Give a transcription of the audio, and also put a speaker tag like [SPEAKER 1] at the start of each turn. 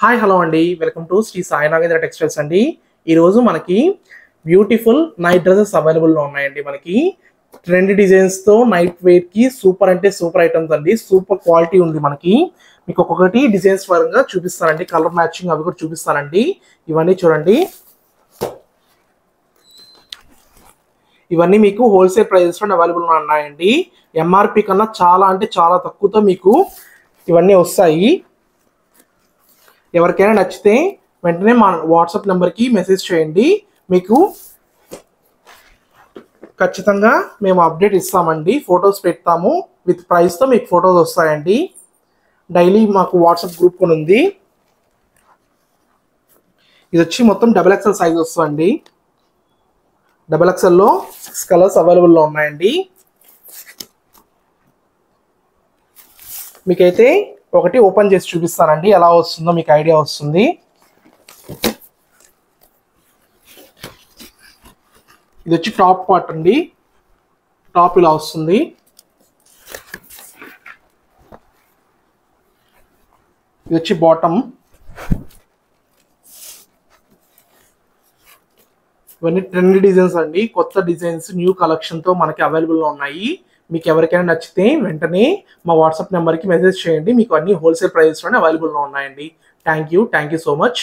[SPEAKER 1] Hi hello అండి, welcome to Shri Sai Nagendra textiles అండి. ఈరోజు మనకి బ్యూటిఫుల్ నైట్ డ్రెస్సెస్ అవైలబుల్లో ఉన్నాయండి. మనకి ట్రెండ్ డిజైన్స్తో నైట్ వేర్కి సూపర్ అంటే సూపర్ ఐటమ్స్ అండి. సూపర్ క్వాలిటీ ఉంది. మనకి మీకు ఒక్కొక్కటి డిజైన్స్ పరంగా చూపిస్తానండి, కలర్ మ్యాచింగ్ అవి కూడా చూపిస్తానండి. ఇవన్నీ చూడండి, ఇవన్నీ మీకు హోల్సేల్ ప్రైజెస్లో అవైలబుల్ ఉన్నాయండి. ఎంఆర్పి కన్నా చాలా అంటే చాలా తక్కువతో మీకు ఇవన్నీ వస్తాయి. ఎవరికైనా నచ్చితే వెంటనే మా వాట్సాప్ నెంబర్కి మెసేజ్ చేయండి. మీకు ఖచ్చితంగా మేము అప్డేట్ ఇస్తామండి. ఫొటోస్ పెడతాము, విత్ ప్రైస్తో మీకు ఫొటోస్ వస్తాయండి. డైలీ మాకు వాట్సాప్ గ్రూప్ కూడా ఉంది. ఇది వచ్చి మొత్తం XXL సైజ్ వస్తుందండి. XXLలో 6 కలర్స్ అవైలబుల్లో ఉన్నాయండి. మీకైతే ఒకటి ఓపెన్ చేసి చూపిస్తానండి, ఎలా వస్తుందో మీకు ఐడియా వస్తుంది. ఇది వచ్చి టాప్ పార్ట్ అండి. టాప్ ఇలా వస్తుంది. ఇది వచ్చి బాటమ్. ఇవన్నీ ట్రెండ్ డిజైన్స్ అండి. కొత్త డిజైన్స్, న్యూ కలెక్షన్తో మనకి అవైలబుల్లో ఉన్నాయి. మీకు ఎవరికైనా నచ్చితే వెంటనే మా వాట్సాప్ నెంబర్కి మెసేజ్ చేయండి. మీకు అన్ని హోల్సేల్ ప్రైజెస్లోనే అవైలబుల్లో ఉన్నాయండి. Thank you so much.